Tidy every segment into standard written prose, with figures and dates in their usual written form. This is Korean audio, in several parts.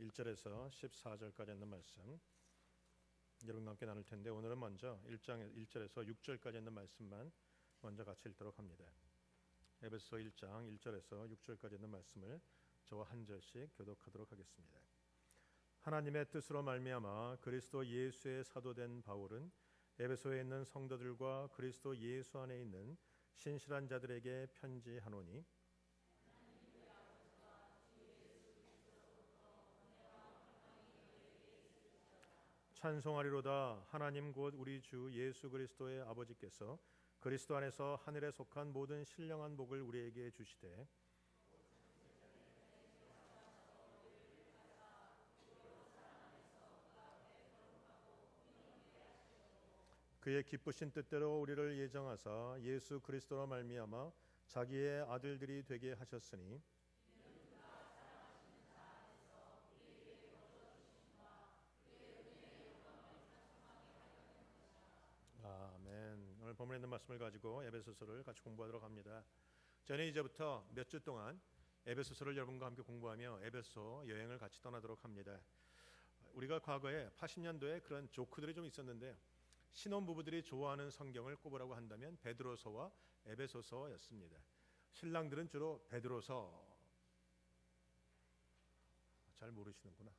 1절에서 14절까지 있는 말씀 여러분과 함께 나눌 텐데, 오늘은 먼저 1장 1절에서 6절까지 있는 말씀만 먼저 같이 읽도록 합니다. 에베소 1장 1절에서 6절까지 있는 말씀을 저와 한 절씩 교독하도록 하겠습니다. 하나님의 뜻으로 말미암아 그리스도 예수의 사도된 바울은 에베소에 있는 성도들과 그리스도 예수 안에 있는 신실한 자들에게 편지하노니, 찬송하리로다. 하나님 곧 우리 주 예수 그리스도의 아버지께서 그리스도 안에서 하늘에 속한 모든 신령한 복을 우리에게 주시되, 그의 기쁘신 뜻대로 우리를 예정하사 예수 그리스도로 말미암아 자기의 아들들이 되게 하셨으니, 아멘. 오늘 본문에 있는 말씀을 가지고 에베소서를 같이 공부하도록 합니다. 저는 이제부터 몇 주 동안 에베소서를 여러분과 함께 공부하며 에베소 여행을 같이 떠나도록 합니다. 우리가 과거에 80년도에 그런 조크들이 좀 있었는데요, 신혼부부들이 좋아하는 성경을 꼽으라고 한다면 베드로서와 에베소서였습니다. 신랑들은 주로 베드로서, 잘 모르시는구나.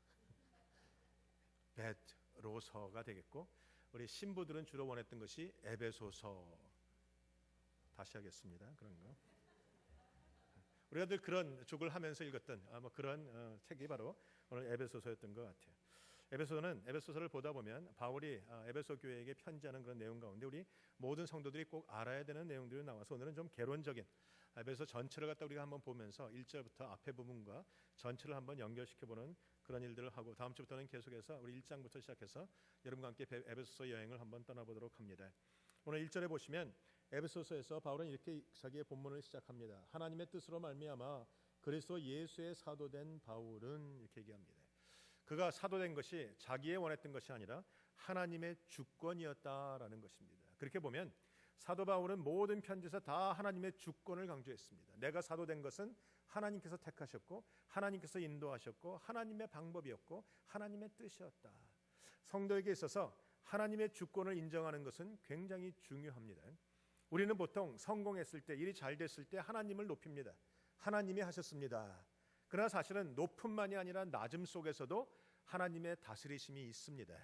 베드로서가 되겠고, 우리 신부들은 주로 원했던 것이 에베소서. 다시 하겠습니다. 그런 거. 우리가 늘 그런 족을 하면서 읽었던 그런 책이 바로 오늘 에베소서였던 것 같아요. 에베소서를 보다 보면 바울이 에베소 교회에게 편지하는 그런 내용 가운데 우리 모든 성도들이 꼭 알아야 되는 내용들이 나와서 오늘은 좀 개론적인 에베소 전체를 갖다 우리가 한번 보면서 1절부터 앞에 부분과 전체를 한번 연결시켜보는 그런 일들을 하고, 다음 주부터는 계속해서 우리 1장부터 시작해서 여러분과 함께 에베소서 여행을 한번 떠나보도록 합니다. 오늘 1절에 보시면 에베소서에서 바울은 이렇게 자기의 본문을 시작합니다. 하나님의 뜻으로 말미암아 그리스도 예수의 사도된 바울은, 이렇게 얘기합니다. 그가 사도된 것이 자기의 원했던 것이 아니라 하나님의 주권이었다라는 것입니다. 그렇게 보면 사도 바울은 모든 편지에서 다 하나님의 주권을 강조했습니다. 내가 사도된 것은 하나님께서 택하셨고 하나님께서 인도하셨고 하나님의 방법이었고 하나님의 뜻이었다. 성도에게 있어서 하나님의 주권을 인정하는 것은 굉장히 중요합니다. 우리는 보통 성공했을 때, 일이 잘 됐을 때 하나님을 높입니다. 하나님이 하셨습니다. 그러나 사실은 높음만이 아니라 낮음 속에서도 하나님의 다스리심이 있습니다.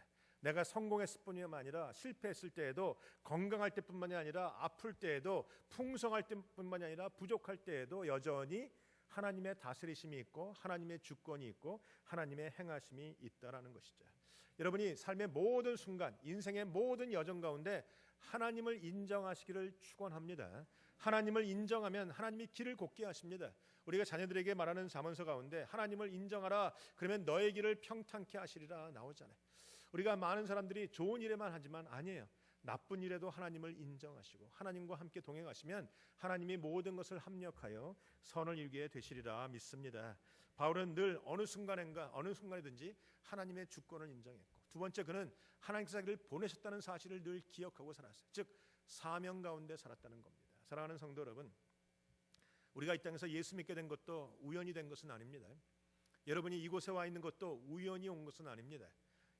내가 성공했을 뿐만 아니라 실패했을 때에도, 건강할 때뿐만이 아니라 아플 때에도, 풍성할 때뿐만이 아니라 부족할 때에도 여전히 하나님의 다스리심이 있고 하나님의 주권이 있고 하나님의 행하심이 있다라는 것이죠. 여러분이 삶의 모든 순간, 인생의 모든 여정 가운데 하나님을 인정하시기를 축원합니다. 하나님을 인정하면 하나님이 길을 곱게 하십니다. 우리가 자녀들에게 말하는 잠언서 가운데 하나님을 인정하라, 그러면 너의 길을 평탄케 하시리라 나오잖아요. 우리가 많은 사람들이 좋은 일에만 하지만 아니에요. 나쁜 일에도 하나님을 인정하시고 하나님과 함께 동행하시면 하나님이 모든 것을 합력하여 선을 이루게 되시리라 믿습니다. 바울은 늘 어느 순간이든지 하나님의 주권을 인정했고, 두 번째, 그는 하나님께서 그를 보내셨다는 사실을 늘 기억하고 살았어요. 즉 사명 가운데 살았다는 겁니다. 사랑하는 성도 여러분, 우리가 이 땅에서 예수 믿게 된 것도 우연히 된 것은 아닙니다. 여러분이 이곳에 와 있는 것도 우연히 온 것은 아닙니다.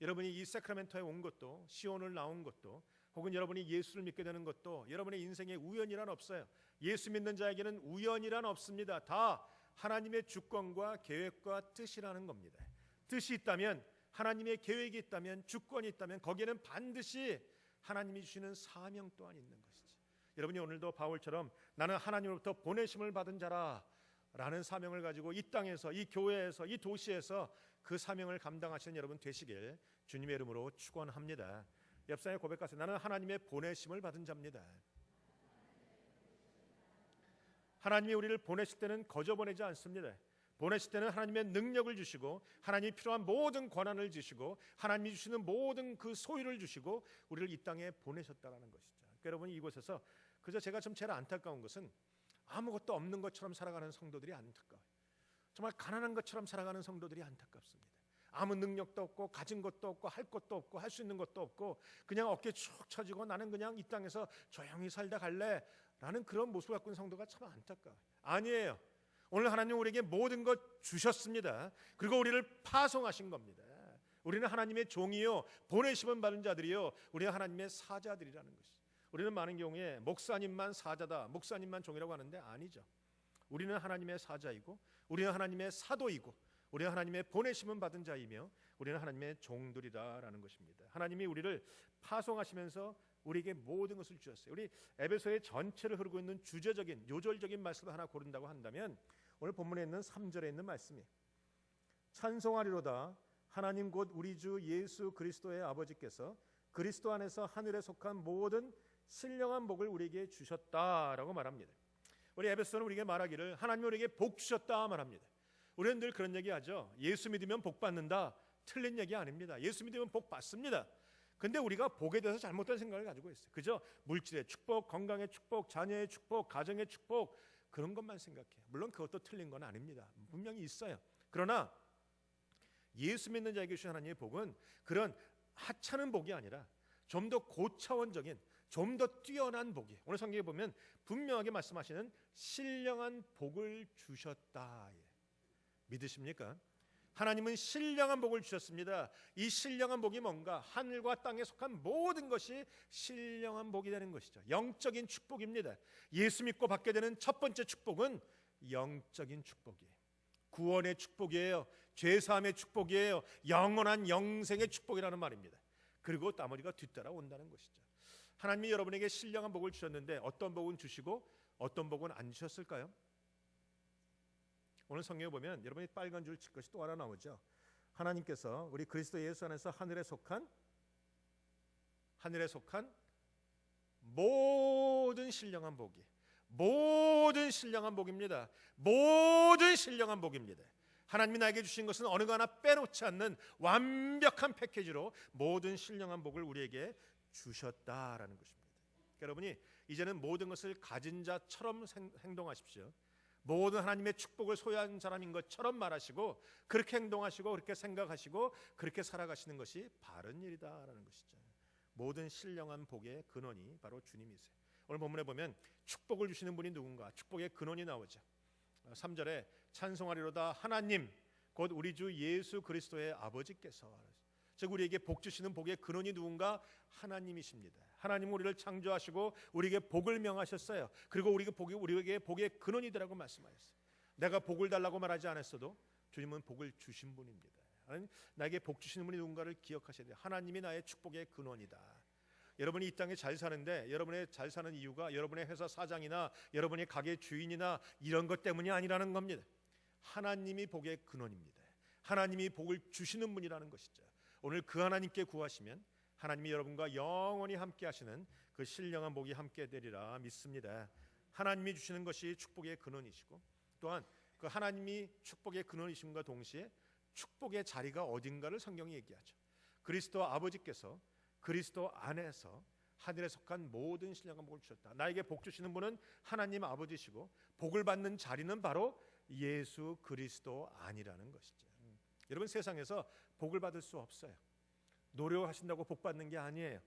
여러분이 이 사크라멘토에 온 것도, 시온을 나온 것도, 혹은 여러분이 예수를 믿게 되는 것도 여러분의 인생에 우연이란 없어요. 예수 믿는 자에게는 우연이란 없습니다. 다 하나님의 주권과 계획과 뜻이라는 겁니다. 뜻이 있다면, 하나님의 계획이 있다면, 주권이 있다면 거기에는 반드시 하나님이 주시는 사명 또한 있는 것이지. 여러분이 오늘도 바울처럼 나는 하나님으로부터 보내심을 받은 자라 라는 사명을 가지고 이 땅에서, 이 교회에서, 이 도시에서 그 사명을 감당하시는 여러분 되시길 주님의 이름으로 축원합니다. 옆 사람에 고백하세요. 나는 하나님의 보내심을 받은 자입니다. 하나님이 우리를 보내실 때는 거저 보내지 않습니다. 보내실 때는 하나님의 능력을 주시고 하나님이 필요한 모든 권한을 주시고 하나님이 주시는 모든 그 소유를 주시고 우리를 이 땅에 보내셨다는 것이죠. 그러니까 여러분이 이곳에서, 그저 제가 좀 제일 안타까운 것은 아무것도 없는 것처럼 살아가는 성도들이 안타까워요. 정말 가난한 것처럼 살아가는 성도들이 안타깝습니다. 아무 능력도 없고 가진 것도 없고 할 것도 없고 할 수 있는 것도 없고 그냥 어깨 축 처지고 나는 그냥 이 땅에서 조용히 살다 갈래 라는 그런 모습을 갖고 있는 성도가 참 안타까워요. 아니에요. 오늘 하나님 우리에게 모든 것 주셨습니다. 그리고 우리를 파송하신 겁니다. 우리는 하나님의 종이요 보내심은 받은 자들이요 우리는 하나님의 사자들이라는 것이. 우리는 많은 경우에 목사님만 사자다, 목사님만 종이라고 하는데 아니죠. 우리는 하나님의 사자이고 우리는 하나님의 사도이고 우리는 하나님의 보내심은 받은 자이며 우리는 하나님의 종들이다라는 것입니다. 하나님이 우리를 파송하시면서 우리에게 모든 것을 주셨어요. 우리 에베소의 전체를 흐르고 있는 주제적인 요절적인 말씀을 하나 고른다고 한다면 오늘 본문에 있는 3절에 있는 말씀이 찬송하리로다 하나님 곧 우리 주 예수 그리스도의 아버지께서 그리스도 안에서 하늘에 속한 모든 신령한 복을 우리에게 주셨다라고 말합니다. 우리 에베소는 우리에게 말하기를 하나님 우리에게 복 주셨다 말합니다. 우리는 늘 그런 얘기하죠. 예수 믿으면 복 받는다. 틀린 얘기 아닙니다. 예수 믿으면 복 받습니다. 근데 우리가 복에 대해서 잘못된 생각을 가지고 있어요. 그저 물질의 축복, 건강의 축복, 자녀의 축복, 가정의 축복 그런 것만 생각해요. 물론 그것도 틀린 건 아닙니다. 분명히 있어요. 그러나 예수 믿는 자에게 주신 하나님의 복은 그런 하찮은 복이 아니라 좀 더 고차원적인 좀 더 뛰어난 복이 오늘 성경에 보면 분명하게 말씀하시는 신령한 복을 주셨다. 믿으십니까? 하나님은 신령한 복을 주셨습니다. 이 신령한 복이 뭔가 하늘과 땅에 속한 모든 것이 신령한 복이 되는 것이죠. 영적인 축복입니다. 예수 믿고 받게 되는 첫 번째 축복은 영적인 축복이에요. 구원의 축복이에요. 죄사함의 축복이에요. 영원한 영생의 축복이라는 말입니다. 그리고 나머지가 뒤따라 온다는 것이죠. 하나님이 여러분에게 신령한 복을 주셨는데 어떤 복은 주시고 어떤 복은 안 주셨을까요? 오늘 성경에 보면 여러분이 빨간 줄 칠 것이 또 하나 나오죠. 하나님께서 우리 그리스도 예수 안에서 하늘에 속한 모든 신령한 복이 모든 신령한 복입니다. 모든 신령한 복입니다. 하나님이 나에게 주신 것은 어느 거 하나 빼놓지 않는 완벽한 패키지로 모든 신령한 복을 우리에게 주셨다라는 것입니다. 여러분이 이제는 모든 것을 가진 자처럼 행동하십시오. 모든 하나님의 축복을 소유한 사람인 것처럼 말하시고 그렇게 행동하시고 그렇게 생각하시고 그렇게 살아가시는 것이 바른 일이다라는 것이죠. 모든 신령한 복의 근원이 바로 주님이세요. 오늘 본문에 보면 축복을 주시는 분이 누군가 축복의 근원이 나오죠. 3절에 찬송하리로다 하나님 곧 우리 주 예수 그리스도의 아버지께서 즉 우리에게 복 주시는 복의 근원이 누군가 하나님이십니다. 하나님은 우리를 창조하시고 우리에게 복을 명하셨어요. 그리고 우리에게 복의 근원이 되라고 말씀하셨어요. 내가 복을 달라고 말하지 않았어도 주님은 복을 주신 분입니다. 나에게 복 주시는 분이 누군가를 기억하셔야 돼요. 하나님이 나의 축복의 근원이다. 여러분이 이 땅에 잘 사는데 여러분의 잘 사는 이유가 여러분의 회사 사장이나 여러분의 가게 주인이나 이런 것 때문이 아니라는 겁니다. 하나님이 복의 근원입니다. 하나님이 복을 주시는 분이라는 것이죠. 오늘 그 하나님께 구하시면 하나님이 여러분과 영원히 함께 하시는 그 신령한 복이 함께 되리라 믿습니다. 하나님이 주시는 것이 축복의 근원이시고 또한 그 하나님이 축복의 근원이심과 동시에 축복의 자리가 어딘가를 성경이 얘기하죠. 그리스도 아버지께서 그리스도 안에서 하늘에 속한 모든 신령한 복을 주셨다. 나에게 복 주시는 분은 하나님 아버지시고 복을 받는 자리는 바로 예수 그리스도 안이라는 것이죠. 여러분 세상에서 복을 받을 수 없어요. 노력하신다고 복 받는 게 아니에요.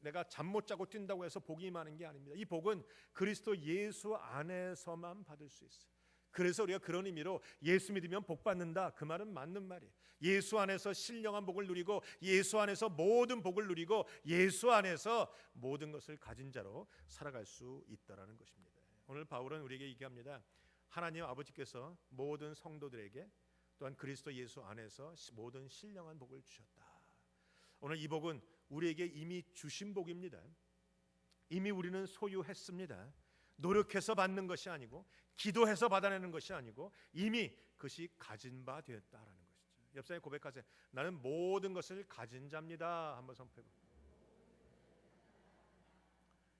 내가 잠 못 자고 뛴다고 해서 복이 임하는 게 아닙니다. 이 복은 그리스도 예수 안에서만 받을 수 있어요. 그래서 우리가 그런 의미로 예수 믿으면 복 받는다 그 말은 맞는 말이에요. 예수 안에서 신령한 복을 누리고 예수 안에서 모든 복을 누리고 예수 안에서 모든 것을 가진 자로 살아갈 수 있다라는 것입니다. 오늘 바울은 우리에게 얘기합니다. 하나님 아버지께서 모든 성도들에게 또한 그리스도 예수 안에서 모든 신령한 복을 주셨다. 오늘 이 복은 우리에게 이미 주신 복입니다. 이미 우리는 소유했습니다. 노력해서 받는 것이 아니고 기도해서 받아내는 것이 아니고 이미 그것이 가진 바 되었다라는 것이죠. 옆사람이 고백하세요. 나는 모든 것을 가진 자입니다. 한번 선포해보세요.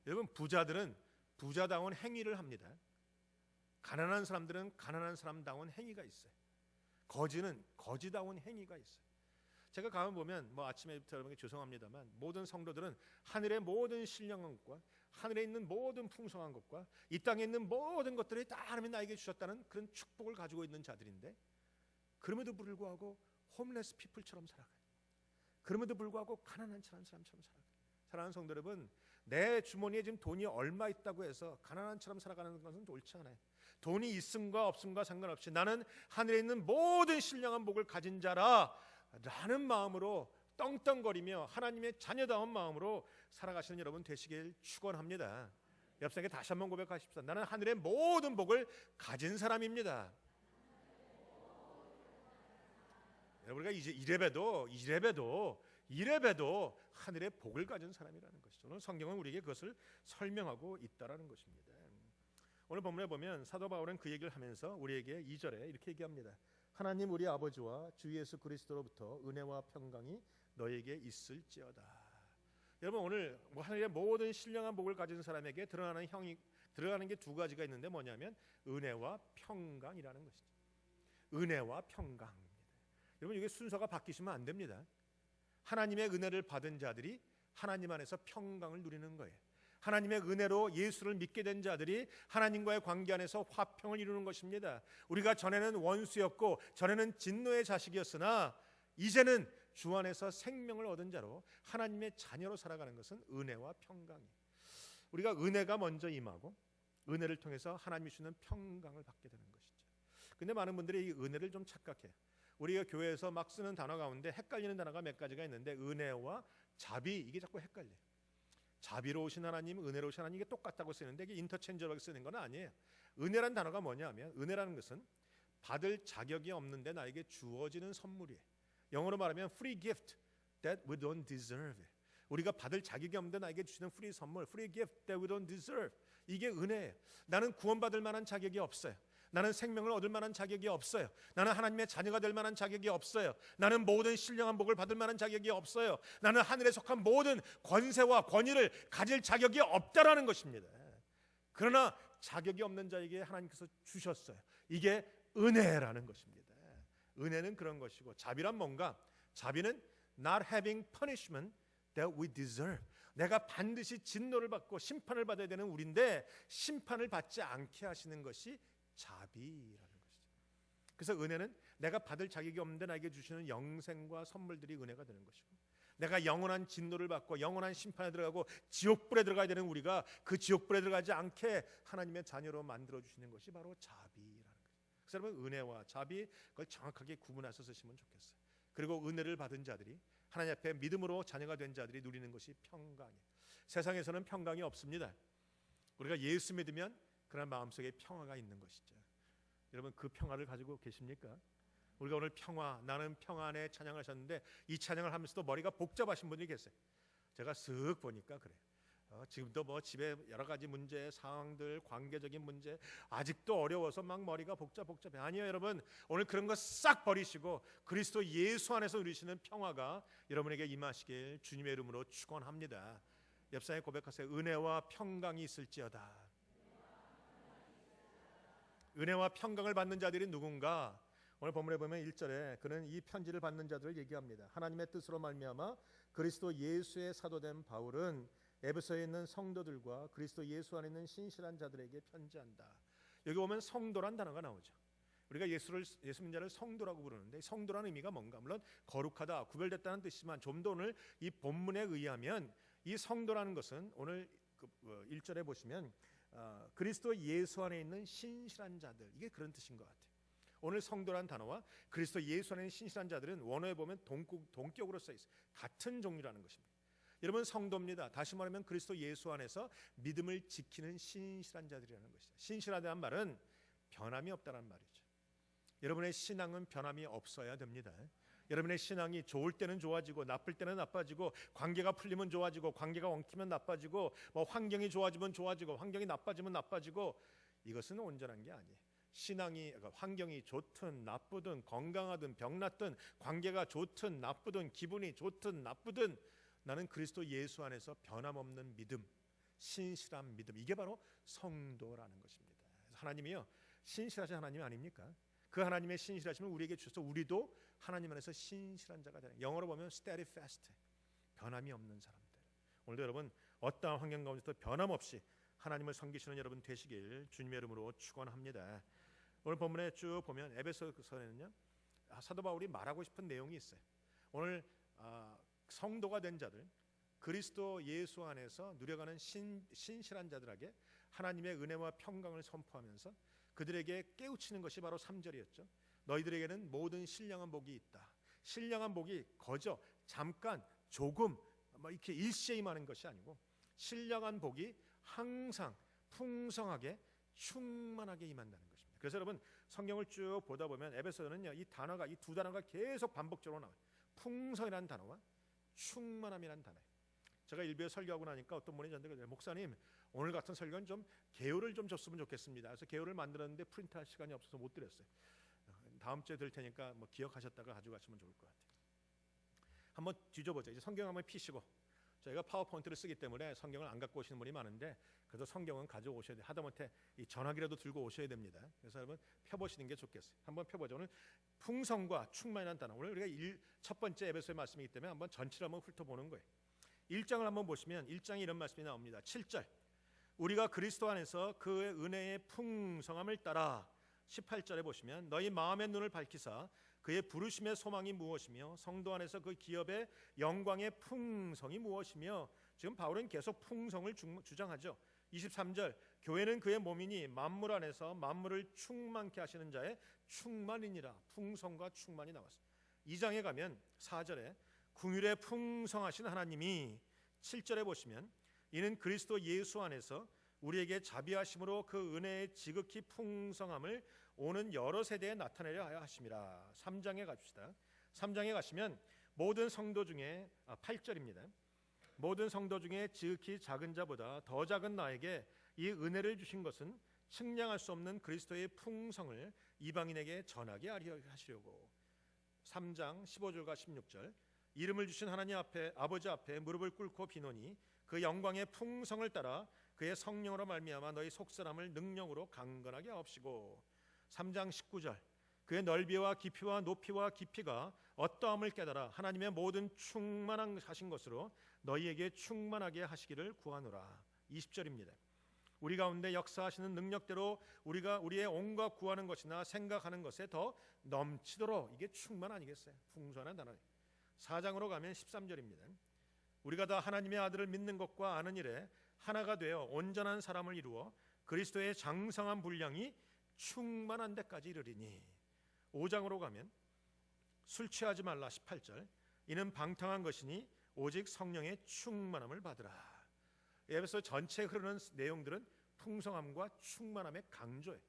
여러분 부자들은 부자다운 행위를 합니다. 가난한 사람들은 가난한 사람다운 행위가 있어요. 거지는 거지다운 행위가 있어요. 제가 가면 보면 아침에부터 여러분께 죄송합니다만 모든 성도들은 하늘의 모든 신령한 것과 하늘에 있는 모든 풍성한 것과 이 땅에 있는 모든 것들이 다 하나님이 나에게 주셨다는 그런 축복을 가지고 있는 자들인데 그럼에도 불구하고 홈레스 피플처럼 살아가요. 그럼에도 불구하고 가난한 사람처럼 살아가요. 사랑하는 성도 여러분, 내 주머니에 지금 돈이 얼마 있다고 해서 가난한처럼 살아가는 것은 옳지 않아요. 돈이 있음과 없음과 상관없이 나는 하늘에 있는 모든 신령한 복을 가진 자라 라는 마음으로 떵떵거리며 하나님의 자녀다운 마음으로 살아가시는 여러분 되시길 축원합니다. 옆 사람에게 다시 한번 고백하십시다. 나는 하늘의 모든 복을 가진 사람입니다. 우리가 이제 이래봬도 하늘의 복을 가진 사람이라는 것이죠. 오늘 성경은 우리에게 그것을 설명하고 있다라는 것입니다. 오늘 본문에 보면 사도 바울은 그 얘기를 하면서 우리에게 2절에 이렇게 얘기합니다. 하나님 우리 아버지와 주 예수 그리스도로부터 은혜와 평강이 너에게 있을지어다. 여러분 오늘 하늘의 모든 신령한 복을 가진 사람에게 드러나는 게 두 가지가 있는데 뭐냐면 은혜와 평강이라는 것이죠. 은혜와 평강입니다. 여러분 이게 순서가 바뀌시면 안 됩니다. 하나님의 은혜를 받은 자들이 하나님 안에서 평강을 누리는 거예요. 하나님의 은혜로 예수를 믿게 된 자들이 하나님과의 관계 안에서 화평을 이루는 것입니다. 우리가 전에는 원수였고 전에는 진노의 자식이었으나 이제는 주 안에서 생명을 얻은 자로 하나님의 자녀로 살아가는 것은 은혜와 평강이에요. 우리가 은혜가 먼저 임하고 은혜를 통해서 하나님이 주는 평강을 받게 되는 것이죠. 근데 많은 분들이 이 은혜를 좀 착각해요. 우리가 교회에서 막 쓰는 단어 가운데 헷갈리는 단어가 몇 가지가 있는데 은혜와 자비 이게 자꾸 헷갈려요. 자비로우신 하나님, 은혜로우신 하나님 이게 똑같다고 쓰는데 이게 인터체인저하게 쓰는 건 아니에요. 은혜란 단어가 뭐냐면 은혜라는 것은 받을 자격이 없는데 나에게 주어지는 선물이에요. 영어로 말하면 free gift that we don't deserve. 우리가 받을 자격이 없는데 나에게 주시는 free 선물, free gift that we don't deserve. 이게 은혜예요. 나는 구원받을 만한 자격이 없어요. 나는 생명을 얻을 만한 자격이 없어요. 나는 하나님의 자녀가 될 만한 자격이 없어요. 나는 모든 신령한 복을 받을 만한 자격이 없어요. 나는 하늘에 속한 모든 권세와 권위를 가질 자격이 없다라는 것입니다. 그러나 자격이 없는 자에게 하나님께서 주셨어요. 이게 은혜라는 것입니다. 은혜는 그런 것이고 자비란 뭔가? 자비는 not having punishment that we deserve. 내가 반드시 진노를 받고 심판을 받아야 되는 우리인데 심판을 받지 않게 하시는 것이 자비라는 것이죠. 그래서 은혜는 내가 받을 자격이 없는데 나에게 주시는 영생과 선물들이 은혜가 되는 것이고 내가 영원한 진노를 받고 영원한 심판에 들어가고 지옥불에 들어가야 되는 우리가 그 지옥불에 들어가지 않게 하나님의 자녀로 만들어 주시는 것이 바로 자비라는 거죠. 그래서 여러분 은혜와 자비 그걸 정확하게 구분해서 쓰시면 좋겠어요. 그리고 은혜를 받은 자들이 하나님 앞에 믿음으로 자녀가 된 자들이 누리는 것이 평강이에요. 세상에서는 평강이 없습니다. 우리가 예수 믿으면 그런 마음속에 평화가 있는 것이죠. 여러분 그 평화를 가지고 계십니까? 우리가 오늘 평화, 나는 평화 안에 찬양을 하셨는데 이 찬양을 하면서도 머리가 복잡하신 분들이 계세요. 제가 쓱 보니까 그래요. 지금도 뭐 집에 여러 가지 문제, 상황들, 관계적인 문제 아직도 어려워서 막 머리가 복잡해. 아니요 여러분 오늘 그런 거 싹 버리시고 그리스도 예수 안에서 누리시는 평화가 여러분에게 임하시길 주님의 이름으로 축원합니다. 옆 사람에 고백하세요. 은혜와 평강이 있을지어다. 은혜와 평강을 받는 자들이 누군가? 오늘 본문에 보면 1절에 그는 이 편지를 받는 자들을 얘기합니다. 하나님의 뜻으로 말미암아 그리스도 예수의 사도된 바울은 에베소에 있는 성도들과 그리스도 예수 안에 있는 신실한 자들에게 편지한다. 여기 보면 성도란 단어가 나오죠. 우리가 예수 믿는 자를 성도라고 부르는데 성도라는 의미가 뭔가? 물론 거룩하다, 구별됐다는 뜻이지만 좀 더 오늘 이 본문에 의하면 이 성도라는 것은 오늘 1절에 보시면 그리스도 예수 안에 있는 신실한 자들 이게 그런 뜻인 것 같아요. 오늘 성도란 단어와 그리스도 예수 안에 있는 신실한 자들은 원어에 보면 동격으로 써 있어요. 같은 종류라는 것입니다. 여러분 성도입니다. 다시 말하면 그리스도 예수 안에서 믿음을 지키는 신실한 자들이라는 것이죠. 신실하다는 말은 변함이 없다는 말이죠. 여러분의 신앙은 변함이 없어야 됩니다. 여러분의 신앙이 좋을 때는 좋아지고 나쁠 때는 나빠지고 관계가 풀리면 좋아지고 관계가 엉키면 나빠지고 뭐 환경이 좋아지면 좋아지고 환경이 나빠지면 나빠지고 이것은 온전한 게 아니에요. 신앙이 환경이 좋든 나쁘든 건강하든 병났든 관계가 좋든 나쁘든 기분이 좋든 나쁘든 나는 그리스도 예수 안에서 변함없는 믿음, 신실한 믿음 이게 바로 성도라는 것입니다. 하나님이요 신실하신 하나님 아닙니까? 그 하나님의 신실하심을 우리에게 주셔서 우리도 하나님 안에서 신실한 자가 되는 영어로 보면 steadfast 변함이 없는 사람들. 오늘도 여러분 어떠한 환경 가운데서 변함없이 하나님을 섬기시는 여러분 되시길 주님의 이름으로 축원합니다. 오늘 본문에 쭉 보면 에베소서에는요 사도 바울이 말하고 싶은 내용이 있어요. 오늘 성도가 된 자들 그리스도 예수 안에서 누려가는 신실한 자들에게 하나님의 은혜와 평강을 선포하면서 그들에게 깨우치는 것이 바로 3절이었죠. 너희들에게는 모든 신령한 복이 있다. 신령한 복이 거저 잠깐 조금 이렇게 일시에 임하는 것이 아니고 신령한 복이 항상 풍성하게 충만하게 임한다는 것입니다. 그래서 여러분 성경을 쭉 보다 보면 에베소서는요, 이 두 단어가 계속 반복적으로 나와요. 풍성이라는 단어와 충만함이라는 단어. 제가 일부에 설교하고 나니까 어떤 분이 저한테 그래요. 목사님, 오늘 같은 설교는 좀 개요를 좀 줬으면 좋겠습니다. 그래서 개요를 만들었는데 프린트할 시간이 없어서 못 드렸어요. 다음 주에 들 테니까 기억하셨다가 가져가시면 좋을 것 같아요. 한번 뒤져보죠. 이제 성경 한번 피시고, 저희가 파워포인트를 쓰기 때문에 성경을 안 갖고 오시는 분이 많은데 그래도 성경은 가져오셔야 돼요. 하다못해 이 전화기라도 들고 오셔야 됩니다. 그래서 여러분 펴보시는 게 좋겠어요. 한번 펴보죠. 오늘 풍성과 충만이라는 단어, 오늘 우리가 첫 번째 에베소의 말씀이기 때문에 한번 전체를 한번 훑어보는 거예요. 1장을 한번 보시면 1장에 이런 말씀이 나옵니다. 7절, 우리가 그리스도 안에서 그의 은혜의 풍성함을 따라. 18절에 보시면 너희 마음의 눈을 밝히사 그의 부르심의 소망이 무엇이며 성도 안에서 그 기업의 영광의 풍성이 무엇이며. 지금 바울은 계속 풍성을 주장하죠. 23절, 교회는 그의 몸이니 만물 안에서 만물을 충만케 하시는 자의 충만이니라. 풍성과 충만이 나왔습니다. 2장에 가면 4절에 긍휼에 풍성하신 하나님이. 7절에 보시면 이는 그리스도 예수 안에서 우리에게 자비하심으로 그 은혜의 지극히 풍성함을 오는 여러 세대에 나타내려 하여 하심이라. 3장에 갑시다. 3장에 가시면 모든 성도 중에 8절입니다. 모든 성도 중에 지극히 작은 자보다 더 작은 나에게 이 은혜를 주신 것은 측량할 수 없는 그리스도의 풍성을 이방인에게 전하게 하시려고. 3장 15절과 16절, 이름을 주신 하나님 앞에 아버지 앞에 무릎을 꿇고 비노니 그 영광의 풍성을 따라 그의 성령으로 말미암아 너희 속사람을 능력으로 강건하게 하옵시고. 3장 19절, 그의 넓이와 깊이와 높이와 깊이가 어떠함을 깨달아 하나님의 모든 충만하신 것으로 너희에게 충만하게 하시기를 구하노라. 20절입니다. 우리 가운데 역사하시는 능력대로 우리가 우리의 온갖 구하는 것이나 생각하는 것에 더 넘치도록. 이게 충만 아니겠어요? 풍성한 단어예요. 4장으로 가면 13절입니다. 우리가 다 하나님의 아들을 믿는 것과 아는 일에 하나가 되어 온전한 사람을 이루어 그리스도의 장성한 분량이 충만한 데까지 이르리니. 5장으로 가면 술 취하지 말라. 18절, 이는 방탕한 것이니 오직 성령의 충만함을 받으라. 에베소 전체에 흐르는 내용들은 풍성함과 충만함의 강조예요.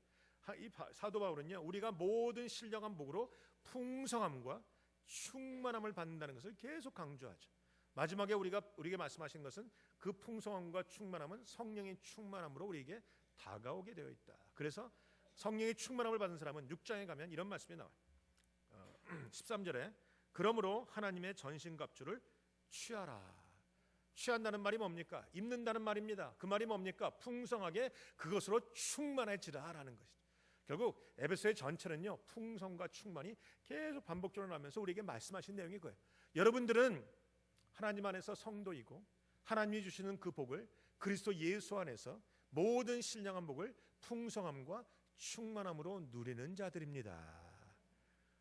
이 사도 바울은요, 우리가 모든 신령한 복으로 풍성함과 충만함을 받는다는 것을 계속 강조하죠. 마지막에 우리에게 말씀하신 것은 그 풍성함과 충만함은 성령의 충만함으로 우리에게 다가오게 되어 있다. 그래서 성령의 충만함을 받은 사람은 6장에 가면 이런 말씀이 나와요. 13절에 그러므로 하나님의 전신갑주를 취하라. 취한다는 말이 뭡니까? 입는다는 말입니다. 그 말이 뭡니까? 풍성하게 그것으로 충만해지라라는 것이죠. 결국 에베소의 전체는요, 풍성과 충만이 계속 반복적으로 나면서 우리에게 말씀하신 내용이 그거예요. 여러분들은 하나님 안에서 성도이고 하나님이 주시는 그 복을 그리스도 예수 안에서 모든 신령한 복을 풍성함과 충만함으로 누리는 자들입니다.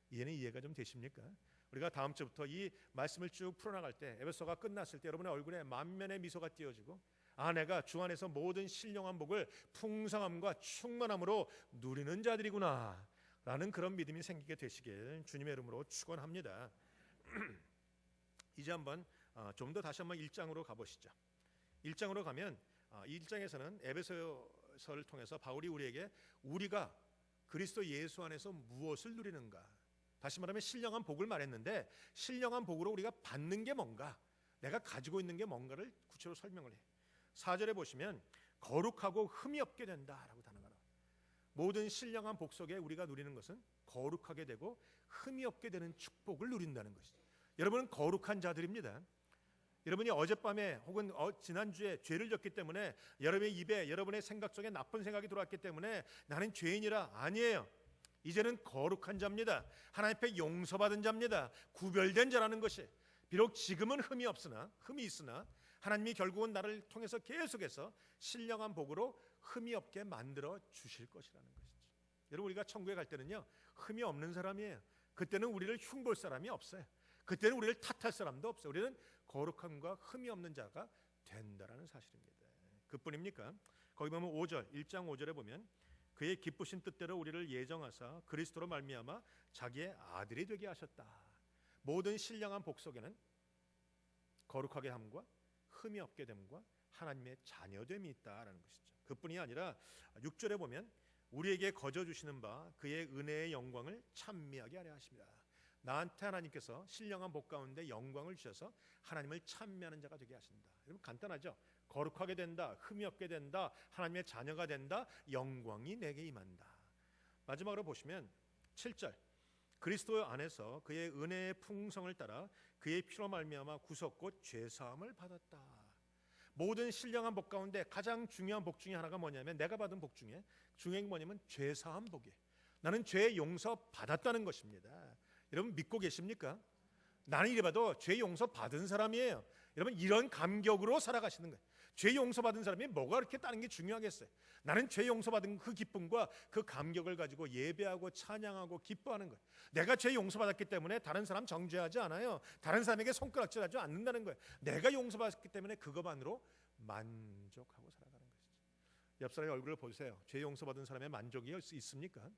이해가 좀 되십니까? 우리가 다음 주부터 이 말씀을 쭉 풀어나갈 때, 에베소가 끝났을 때 여러분의 얼굴에 만면의 미소가 띄어지고, 아, 내가 주 안에서 모든 신령한 복을 풍성함과 충만함으로 누리는 자들이구나 라는 그런 믿음이 생기게 되시길 주님의 이름으로 축원합니다. 이제 한번 좀 더 다시 한번 1장으로 가보시죠. 1장으로 가면 1장에서는 에베소서를 통해서 바울이 우리에게 우리가 그리스도 예수 안에서 무엇을 누리는가, 다시 말하면 신령한 복을 말했는데 신령한 복으로 우리가 받는 게 뭔가, 내가 가지고 있는 게 뭔가를 구체로 설명을 해요. 4절에 보시면 거룩하고 흠이 없게 된다라고 단어가 나와요. 모든 신령한 복 속에 우리가 누리는 것은 거룩하게 되고 흠이 없게 되는 축복을 누린다는 것이죠. 여러분은 거룩한 자들입니다. 여러분이 어젯밤에 혹은 지난주에 죄를 졌기 때문에 여러분의 입에, 여러분의 생각 속에 나쁜 생각이 들어왔기 때문에 나는 죄인이라, 아니에요. 이제는 거룩한 자입니다. 하나님 앞에 용서받은 자입니다. 구별된 자라는 것이, 비록 지금은 흠이 있으나 하나님이 결국은 나를 통해서 계속해서 신령한 복으로 흠이 없게 만들어 주실 것이라는 것이죠. 여러분, 우리가 천국에 갈 때는요, 흠이 없는 사람이에요. 그때는 우리를 흉볼 사람이 없어요. 그때는 우리를 탓할 사람도 없어요. 우리는 거룩함과 흠이 없는 자가 된다라는 사실입니다. 그뿐입니까? 거기 보면 5절, 1장 5절에 보면 그의 기쁘신 뜻대로 우리를 예정하사 그리스도로 말미암아 자기의 아들이 되게 하셨다. 모든 신령한 복속에는 거룩하게 함과 흠이 없게 됨과 하나님의 자녀됨이 있다라는 것이죠. 그뿐이 아니라 6절에 보면 우리에게 거저 주시는 바 그의 은혜의 영광을 찬미하게 하려 하십니다. 나한테 하나님께서 신령한 복 가운데 영광을 주셔서 하나님을 찬미하는 자가 되게 하신다. 여러분 간단하죠? 거룩하게 된다, 흠이 없게 된다, 하나님의 자녀가 된다, 영광이 내게 임한다. 마지막으로 보시면 7절 그리스도 안에서 그의 은혜의 풍성을 따라 그의 피로 말미암아 구속 곧 죄사함을 받았다. 모든 신령한 복 가운데 가장 중요한 복 중에 하나가 뭐냐면 내가 받은 복 중에 중요한 게 뭐냐면 죄사함 복이에요. 나는 죄 용서 받았다는 것입니다. 여러분 믿고 계십니까? 나는 이래봐도 죄 용서 받은 사람이에요. 여러분 이런 감격으로 살아가시는 거예요. 죄 용서받은 사람이 뭐가 그렇게 다른 게 중요하겠어요? 나는 죄 용서받은 그 기쁨과 그 감격을 가지고 예배하고 찬양하고 기뻐하는 거예요. 내가 죄 용서받았기 때문에 다른 사람 정죄하지 않아요. 다른 사람에게 손가락질하지 않는다는 거예요. 내가 용서받았기 때문에 그것만으로 만족하고 살아가는 것이죠. 옆 사람의 얼굴을 보세요. 죄 용서받은 사람의 만족이 있습니까?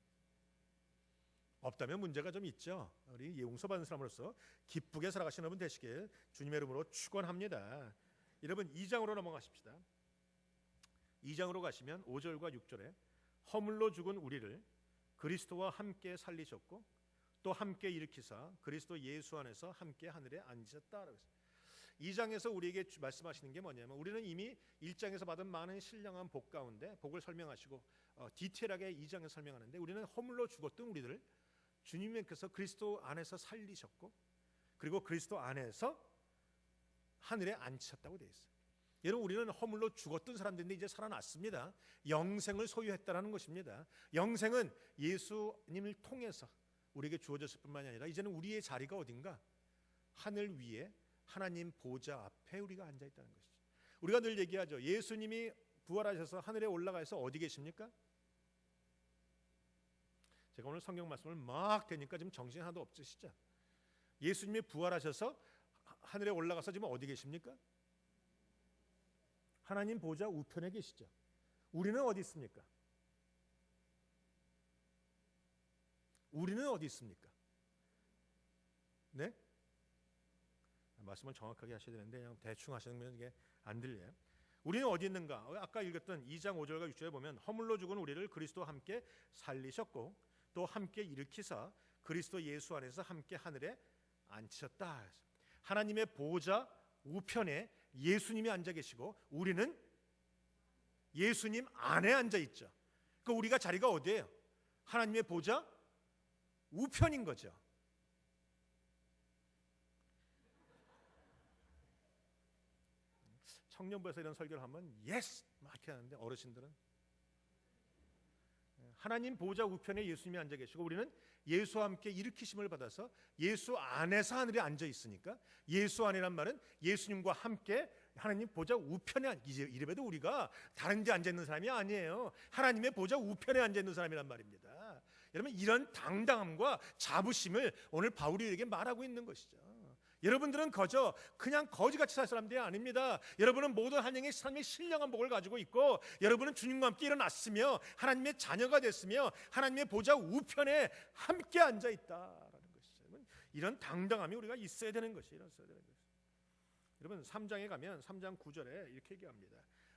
없다면 문제가 좀 있죠. 우리 용서받은 사람으로서 기쁘게 살아가시는 분 되시길 주님의 이름으로 축원합니다. 여러분 2장으로 넘어가십시다. 2장으로 가시면 5절과 6절에 허물로 죽은 우리를 그리스도와 함께 살리셨고 또 함께 일으키사 그리스도 예수 안에서 함께 하늘에 앉으셨다라고 했어요. 2장에서 우리에게 말씀하시는 게 뭐냐면 우리는 이미 1장에서 받은 많은 신령한 복 가운데 복을 설명하시고 디테일하게 2장에서 설명하는데 우리는 허물로 죽었던 우리들을 주님께서 그리스도 안에서 살리셨고 그리고 그리스도 안에서 하늘에 앉히셨다고 되어 있어요. 여러분 우리는 허물로 죽었던 사람들인데 이제 살아났습니다. 영생을 소유했다라는 것입니다. 영생은 예수님을 통해서 우리에게 주어졌을 뿐만이 아니라 이제는 우리의 자리가 어딘가 하늘 위에 하나님 보좌 앞에 우리가 앉아 있다는 것이죠. 우리가 늘 얘기하죠. 예수님이 부활하셔서 하늘에 올라가서 어디 계십니까? 제가 오늘 성경 말씀을 막 대니까 지금 정신 하나도 없으시죠? 예수님이 부활하셔서 하늘에 올라가서 지금 어디 계십니까? 하나님 보좌 우편에 계시죠. 우리는 어디 있습니까? 우리는 어디 있습니까? 네? 말씀을 정확하게 하셔야 되는데 그냥 대충 하시면 이게 안 들려요. 우리는 어디 있는가? 아까 읽었던 2장 5절과 6절에 보면 허물로 죽은 우리를 그리스도와 함께 살리셨고 또 함께 일으키사 그리스도 예수 안에서 함께 하늘에 앉히셨다. 하나님의 보좌 우편에 예수님이 앉아 계시고 우리는 예수님 안에 앉아 있죠. 그러니까 우리가 자리가 어디예요? 하나님의 보좌 우편인 거죠. 청년부에서 이런 설교를 하면 예스 막 이렇게 하는데 어르신들은 하나님 보좌 우편에 예수님이 앉아 계시고 우리는 예수와 함께 일으키심을 받아서 예수 안에서 하늘에 앉아 있으니까 예수 안이란 말은 예수님과 함께 하나님 보좌 우편에 이래봬도 우리가 다른 데 앉아 있는 사람이 아니에요. 하나님의 보좌 우편에 앉아 있는 사람이란 말입니다. 여러분 이런 당당함과 자부심을 오늘 바울이 우리에게 말하고 있는 것이죠. 여러분들은 거저 그냥 거지같이 살 사람들이 아닙니다. 여러분은 모든 한 영의 삶의 신령한 복을 가지고 있고 여러분은 주님과 함께 일어났으며 하나님의 자녀가 됐으며 하나님의 보좌 우편에 함께 앉아 있다라는 것이죠. 이런 당당함이 우리가 있어야 되는 것이에요. 여러분 3장에 가면 3장 9절에 이렇게 얘기합니다.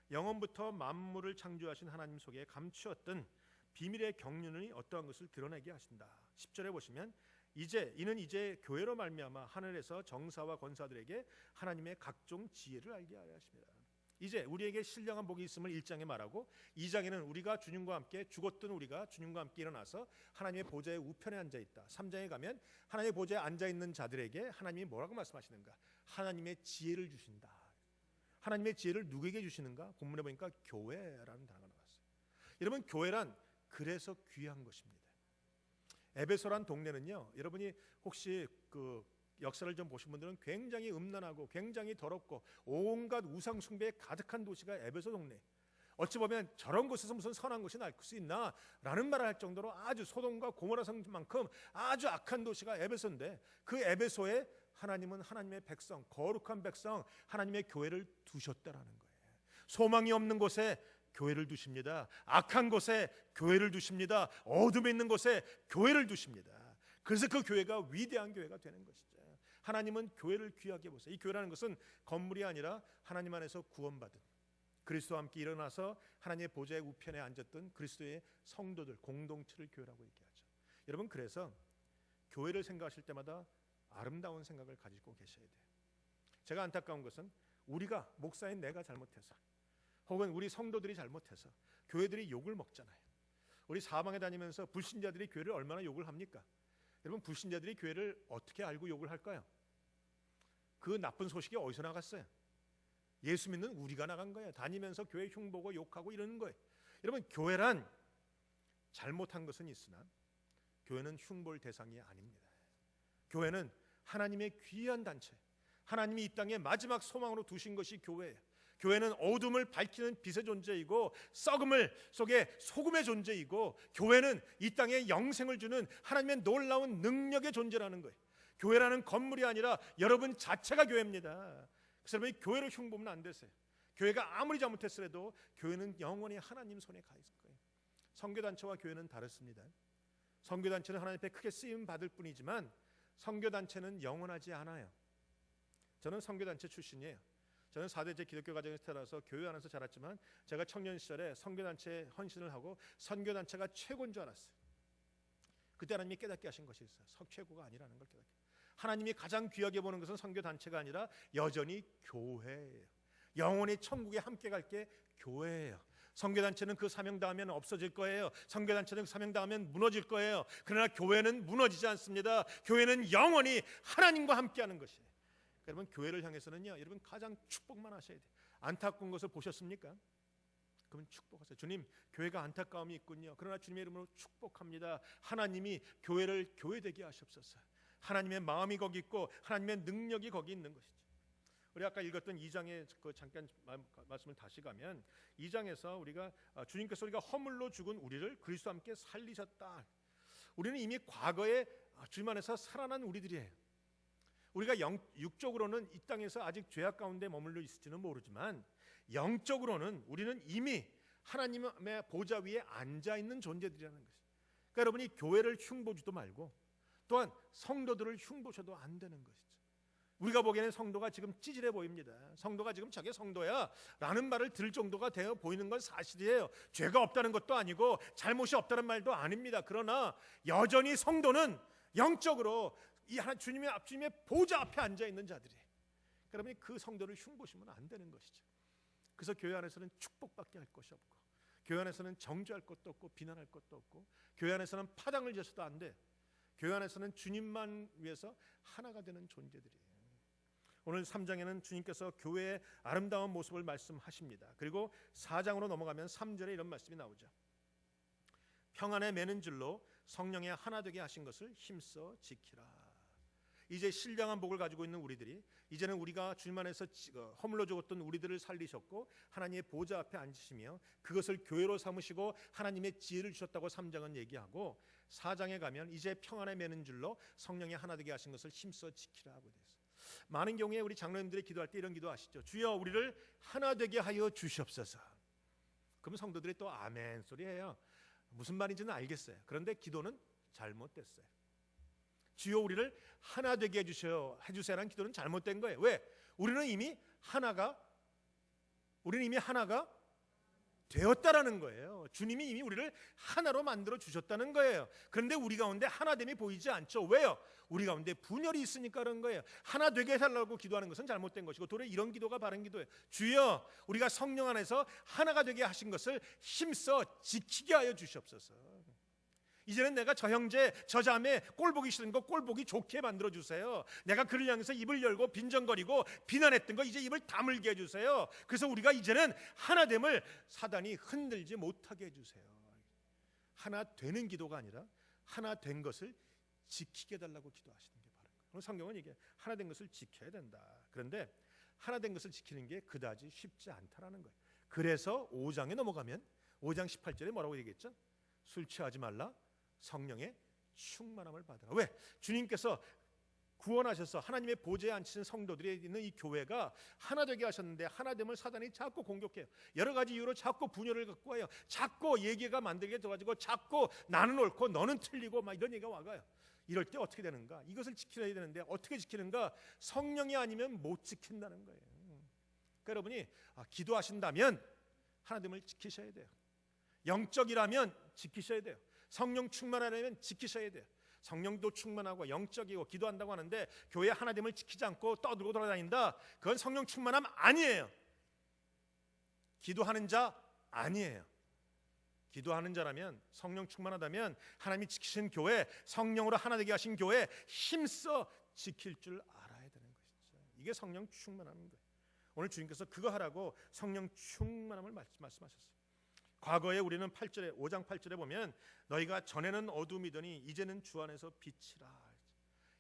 영원부터 만물을 창조하신 하나님 속에 감추었던 비밀의 경륜이 어떠한 것을 드러내게 하신다. 10절에 보시면 이는 이제 교회로 말미암아 하늘에서 정사와 권사들에게 하나님의 각종 지혜를 알게 하려 하십니다. 이제 우리에게 신령한 복이 있음을 1장에 말하고 2장에는 우리가 주님과 함께 죽었던 우리가 주님과 함께 일어나서 하나님의 보좌의 우편에 앉아 있다. 3장에 가면 하나님의 보좌에 앉아 있는 자들에게 하나님이 뭐라고 말씀하시는가? 하나님의 지혜를 주신다. 하나님의 지혜를 누구에게 주시는가? 본문에 보니까 교회라는 단어가 나왔어요. 여러분 교회란 그래서 귀한 것입니다. 에베소란 동네는요. 여러분이 혹시 그 역사를 좀 보신 분들은 굉장히 음란하고 굉장히 더럽고 온갖 우상 숭배에 가득한 도시가 에베소 동네. 어찌 보면 저런 곳에서 무슨 선한 것이 날 수 있나 라는 말을 할 정도로 아주 소돔과 고모라 성만큼 아주 악한 도시가 에베소인데 그 에베소에 하나님은 하나님의 백성 거룩한 백성 하나님의 교회를 두셨다라는 거예요. 소망이 없는 곳에 교회를 두십니다. 악한 곳에 교회를 두십니다. 어둠에 있는 곳에 교회를 두십니다. 그래서 그 교회가 위대한 교회가 되는 것이죠. 하나님은 교회를 귀하게 보세요. 이 교회라는 것은 건물이 아니라 하나님 안에서 구원받은, 그리스도와 함께 일어나서 하나님의 보좌의 우편에 앉았던 그리스도의 성도들, 공동체를 교회라고 얘기하죠. 여러분, 그래서 교회를 생각하실 때마다 아름다운 생각을 가지고 계셔야 돼요. 제가 안타까운 것은 우리가, 목사인 내가 잘못해서, 혹은 우리 성도들이 잘못해서 교회들이 욕을 먹잖아요. 우리 사방에 다니면서 불신자들이 교회를 얼마나 욕을 합니까? 여러분, 불신자들이 교회를 어떻게 알고 욕을 할까요? 그 나쁜 소식이 어디서 나갔어요? 예수 믿는 우리가 나간 거예요. 다니면서 교회 흉보고 욕하고 이러는 거예요. 여러분, 교회란 잘못한 것은 있으나 교회는 흉볼 대상이 아닙니다. 교회는 하나님의 귀한 단체, 하나님이 이 땅에 마지막 소망으로 두신 것이 교회예요. 교회는 어둠을 밝히는 빛의 존재이고 썩음을 속에 소금의 존재이고, 교회는 이 땅에 영생을 주는 하나님의 놀라운 능력의 존재라는 거예요. 교회라는 건물이 아니라 여러분 자체가 교회입니다. 그래서 여러분이 교회를 흉보면 안 되세요. 교회가 아무리 잘못했으라도 교회는 영원히 하나님 손에 가 있을 거예요. 선교단체와 교회는 다릅니다. 선교단체는 하나님 앞에 크게 쓰임 받을 뿐이지만 선교단체는 영원하지 않아요. 저는 선교단체 출신이에요. 저는 4대째 기독교 가정에서 태어나서 교회 안에서 자랐지만 제가 청년 시절에 선교단체에 헌신을 하고 선교단체가 최고인 줄 알았어요. 그때 하나님이 깨닫게 하신 것이 있어요. 최고가 아니라는 걸 깨닫게. 하나님이 가장 귀하게 보는 것은 선교단체가 아니라 여전히 교회예요. 영원히 천국에 함께 갈 게 교회예요. 선교단체는 그 사명 다하면 없어질 거예요. 선교단체는 그 사명 다하면 무너질 거예요. 그러나 교회는 무너지지 않습니다. 교회는 영원히 하나님과 함께하는 것이에요. 여러분, 교회를 향해서는요, 여러분 가장 축복만 하셔야 돼요. 안타까운 것을 보셨습니까? 그러면 축복하세요. 주님, 교회가 안타까움이 있군요. 그러나 주님의 이름으로 축복합니다. 하나님이 교회를 교회되게 하시옵소서. 하나님의 마음이 거기 있고 하나님의 능력이 거기 있는 것이죠. 우리 아까 읽었던 2장에 잠깐 말씀을 다시 가면 2장에서 우리가 주님께서 우리가 허물로 죽은 우리를 그리스도와 함께 살리셨다. 우리는 이미 과거에 주님 안에서 살아난 우리들이에요. 우리가 육적으로는 이 땅에서 아직 죄악 가운데 머물러 있을지는 모르지만 영적으로는 우리는 이미 하나님의 보좌 위에 앉아 있는 존재들이라는 것이죠. 그러니까 여러분이 교회를 흉보지도 말고 또한 성도들을 흉보셔도 안 되는 것이죠. 우리가 보기에는 성도가 지금 찌질해 보입니다. 성도가 지금 자기 성도야 라는 말을 들을 정도가 되어 보이는 건 사실이에요. 죄가 없다는 것도 아니고 잘못이 없다는 말도 아닙니다. 그러나 여전히 성도는 영적으로 이 주님의 보좌 앞에 앉아 있는 자들이에요. 여러분이 그 성도를 흉보시면 안 되는 것이죠. 그래서 교회 안에서는 축복밖에 할 것이 없고, 교회 안에서는 정죄할 것도 없고 비난할 것도 없고, 교회 안에서는 파당을 지어서도 안 돼. 교회 안에서는 주님만 위해서 하나가 되는 존재들이에요. 오늘 3장에는 주님께서 교회의 아름다운 모습을 말씀하십니다. 그리고 4장으로 넘어가면 3절에 이런 말씀이 나오죠. 평안에 매는 줄로 성령의 하나 되게 하신 것을 힘써 지키라. 이제 신령한 복을 가지고 있는 우리들이 이제는 우리가 주님 안에서 허물로 죽었던 우리들을 살리셨고 하나님의 보좌 앞에 앉으시며 그것을 교회로 삼으시고 하나님의 지혜를 주셨다고 3장은 얘기하고, 4장에 가면 이제 평안에 매는 줄로 성령의 하나 되게 하신 것을 힘써 지키라 하고 있어요. 많은 경우에 우리 장로님들이 기도할 때 이런 기도 하시죠. 주여 우리를 하나 되게 하여 주시옵소서. 그럼 성도들이 또 아멘 소리 해요. 무슨 말인지는 알겠어요. 그런데 기도는 잘못됐어요. 주여 우리를 하나 되게 해주세요라는 기도는 잘못된 거예요. 왜? 우리는 이미 하나가 되었다라는 거예요. 주님이 이미 우리를 하나로 만들어 주셨다는 거예요. 그런데 우리 가운데 하나됨이 보이지 않죠. 왜요? 우리 가운데 분열이 있으니까 그런 거예요. 하나 되게 해달라고 기도하는 것은 잘못된 것이고, 도리어 이런 기도가 바른 기도예요. 주여 우리가 성령 안에서 하나가 되게 하신 것을 힘써 지키게 하여 주시옵소서. 이제는 내가 저 형제 저 자매 꼴보기 싫은 거 꼴보기 좋게 만들어 주세요. 내가 그를 향해서 입을 열고 빈정거리고 비난했던 거 이제 입을 다물게 해주세요. 그래서 우리가 이제는 하나됨을 사단이 흔들지 못하게 해주세요. 하나 되는 기도가 아니라 하나 된 것을 지키게 해달라고 기도하시는 게 바른 거예요. 오늘 성경은 이게 하나 된 것을 지켜야 된다. 그런데 하나 된 것을 지키는 게 그다지 쉽지 않다라는 거예요. 그래서 5장에 넘어가면 5장 18절에 뭐라고 얘기했죠? 술 취하지 말라, 성령의 충만함을 받으라. 왜? 주님께서 구원하셔서 하나님의 보좌에 앉히신 성도들이 있는 이 교회가 하나 되게 하셨는데 하나됨을 사단이 자꾸 공격해요. 여러 가지 이유로 자꾸 분열을 갖고 와요. 자꾸 얘기가 만들게 돼가지고 자꾸 나는 옳고 너는 틀리고 막 이런 얘기가 와가요. 이럴 때 어떻게 되는가? 이것을 지켜야 되는데 어떻게 지키는가? 성령이 아니면 못 지킨다는 거예요. 그러니까 여러분이 기도하신다면 하나됨을 지키셔야 돼요. 영적이라면 지키셔야 돼요. 성령 충만하려면 지키셔야 돼요. 성령도 충만하고 영적이고 기도한다고 하는데 교회 하나됨을 지키지 않고 떠들고 돌아다닌다. 그건 성령 충만함 아니에요. 기도하는 자 아니에요. 기도하는 자라면 성령 충만하다면 하나님이 지키신 교회, 성령으로 하나 되게 하신 교회 힘써 지킬 줄 알아야 되는 것이죠. 이게 성령 충만함인 거예요. 오늘 주님께서 그거 하라고 성령 충만함을 말씀하셨어요. 과거에 우리는 5장 8절에 보면 너희가 전에는 어둠이더니 이제는 주 안에서 빛이라.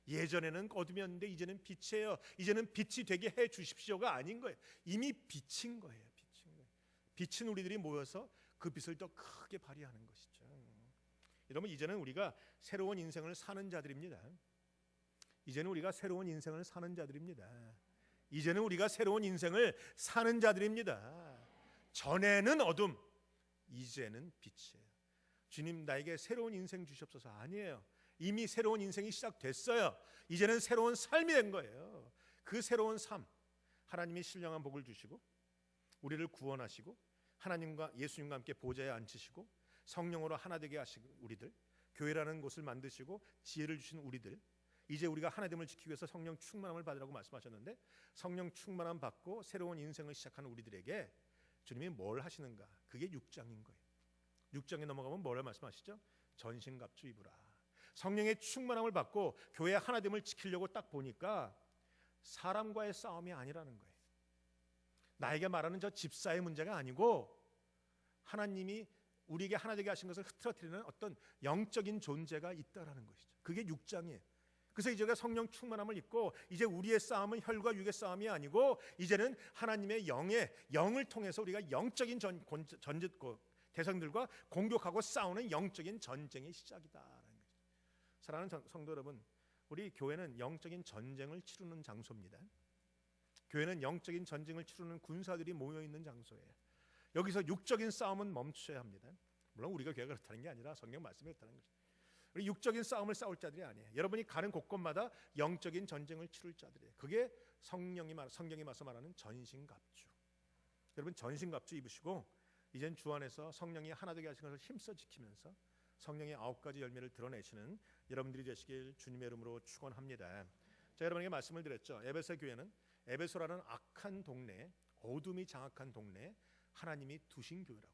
예전에는 어둠이었는데 이제는 빛이에요. 이제는 빛이 되게 해 주십시오가 아닌 거예요. 이미 빛인 거예요. 빛인 우리들이 모여서 그 빛을 더 크게 발휘하는 것이죠. 여러분, 이제는 우리가 새로운 인생을 사는 자들입니다. 이제는 우리가 새로운 인생을 사는 자들입니다. 이제는 우리가 새로운 인생을 사는 자들입니다. 전에는 어둠, 이제는 빛이에요. 주님 나에게 새로운 인생 주시옵소서. 아니에요. 이미 새로운 인생이 시작됐어요. 이제는 새로운 삶이 된 거예요. 그 새로운 삶, 하나님이 신령한 복을 주시고 우리를 구원하시고 하나님과 예수님과 함께 보좌에 앉히시고 성령으로 하나 되게 하시고 우리들, 교회라는 곳을 만드시고 지혜를 주신 우리들, 이제 우리가 하나됨을 지키기 위해서 성령 충만함을 받으라고 말씀하셨는데 성령 충만함 받고 새로운 인생을 시작하는 우리들에게 주님이 뭘 하시는가? 그게 6장인 거예요. 6장에 넘어가면 뭐라 말씀하시죠? 전신갑주 입으라. 성령의 충만함을 받고 교회 하나됨을 지키려고 딱 보니까 사람과의 싸움이 아니라는 거예요. 나에게 말하는 저 집사의 문제가 아니고 하나님이 우리에게 하나 되게 하신 것을 흐트러뜨리는 어떤 영적인 존재가 있다라는 것이죠. 그게 6장이에요. 그래서 이제 성령 충만함을 입고 이제 우리의 싸움은 혈과 육의 싸움이 아니고 이제는 하나님의 영을 통해서 우리가 영적인 대상들과 공격하고 싸우는 영적인 전쟁의 시작이다라는 거죠. 사랑하는 성도 여러분, 우리 교회는 영적인 전쟁을 치르는 장소입니다. 교회는 영적인 전쟁을 치르는 군사들이 모여 있는 장소예요. 여기서 육적인 싸움은 멈춰야 합니다. 물론 우리가 교회가 그렇다는 게 아니라 성경 말씀이 그렇다는 거죠. 우리 육적인 싸움을 싸울 자들이 아니에요. 여러분이 가는 곳곳마다 영적인 전쟁을 치를 자들이에요. 그게 성경이 말서 말하는 전신갑주. 여러분 전신갑주 입으시고 이젠 주 안에서 성령이 하나 되게 하신 것을 힘써 지키면서 성령의 9가지 열매를 드러내시는 여러분들이 되시길 주님의 이름으로 축원합니다. 자, 여러분에게 말씀을 드렸죠. 에베소 교회는 에베소라는 악한 동네, 어둠이 장악한 동네 하나님이 두신 교회라고.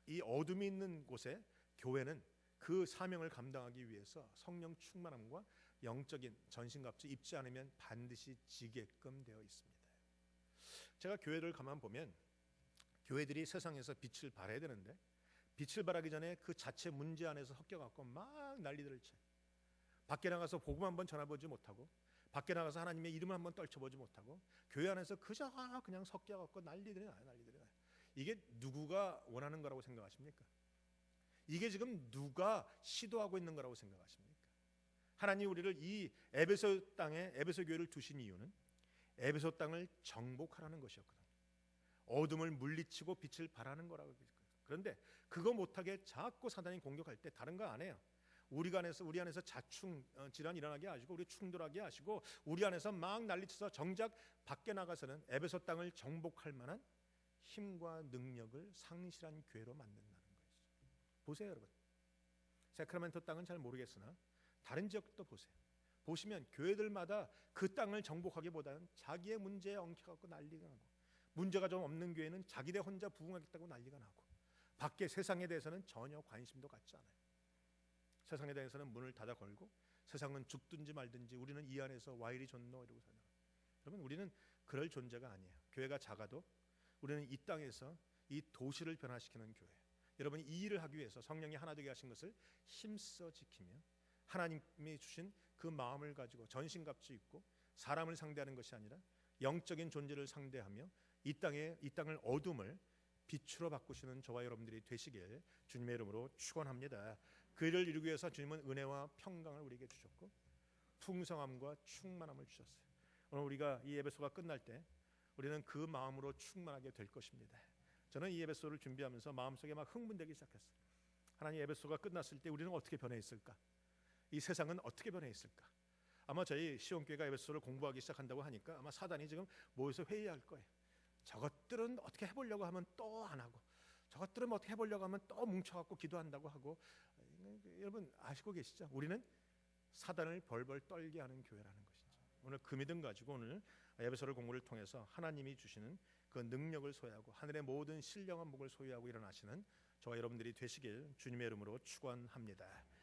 이 어둠이 있는 곳에 교회는 그 사명을 감당하기 위해서 성령 충만함과 영적인 전신갑주 입지 않으면 반드시 지게끔 되어 있습니다. 제가 교회를 가만 보면 교회들이 세상에서 빛을 발해야 되는데 빛을 발하기 전에 그 자체 문제 안에서 섞여갖고 막 난리들을 쳐요. 밖에 나가서 복음 한번 전해보지 못하고 밖에 나가서 하나님의 이름을 한번 떨쳐보지 못하고 교회 안에서 그저 그냥 섞여갖고 난리들이 나요. 이게 누구가 원하는 거라고 생각하십니까? 이게 지금 누가 시도하고 있는 거라고 생각하십니까? 하나님 우리를 이 에베소 땅에 에베소 교회를 두신 이유는 에베소 땅을 정복하라는 것이었거든요. 어둠을 물리치고 빛을 발하는 거라고 했거든요. 그런데 그거 못하게 자꾸 사단이 공격할 때 다른 거 안 해요. 우리 안에서 자충 질환 일어나게 하시고 우리 충돌하게 하시고 우리 안에서 막 난리쳐서 정작 밖에 나가서는 에베소 땅을 정복할 만한 힘과 능력을 상실한 교회로 만든다는 거죠. 보세요 여러분. 세크라멘토 땅은 잘 모르겠으나 다른 지역도 보세요. 보시면 교회들마다 그 땅을 정복하기보다는 자기의 문제에 엉켜갖고 난리가 나고 문제가 좀 없는 교회는 자기네 혼자 부흥하겠다고 난리가 나고 밖에 세상에 대해서는 전혀 관심도 갖지 않아요. 세상에 대해서는 문을 닫아 걸고 세상은 죽든지 말든지 우리는 이 안에서 와 이리 좋노 이러고 살아요. 여러분 우리는 그럴 존재가 아니에요. 교회가 작아도 우리는 이 땅에서 이 도시를 변화시키는 교회. 여러분이 이 일을 하기 위해서 성령이 하나 되게 하신 것을 힘써 지키며 하나님이 주신 그 마음을 가지고 전신갑주 입고 사람을 상대하는 것이 아니라 영적인 존재를 상대하며 이 땅을 어둠을 빛으로 바꾸시는 저와 여러분들이 되시길 주님의 이름으로 축원합니다. 그 일을 이루기 위해서 주님은 은혜와 평강을 우리에게 주셨고 풍성함과 충만함을 주셨어요. 오늘 우리가 이 에베소가 끝날 때 우리는 그 마음으로 충만하게 될 것입니다. 저는 이 에베소를 준비하면서 마음속에 막 흥분되기 시작했어요. 하나님, 에베소가 끝났을 때 우리는 어떻게 변해 있을까? 이 세상은 어떻게 변해 있을까? 아마 저희 시온교회가 에베소를 공부하기 시작한다고 하니까 아마 사단이 지금 모여서 회의할 거예요. 저것들은 어떻게 해보려고 하면 또 안 하고, 저것들은 어떻게 해보려고 하면 또 뭉쳐갖고 기도한다고 하고. 여러분 아시고 계시죠? 우리는 사단을 벌벌 떨게 하는 교회라는 것이죠. 오늘 그 믿음 가지고 오늘 에베소를 공부를 통해서 하나님이 주시는 그 능력을 소유하고 하늘의 모든 신령한 복을 소유하고 일어나시는 저와 여러분들이 되시길 주님의 이름으로 축원합니다.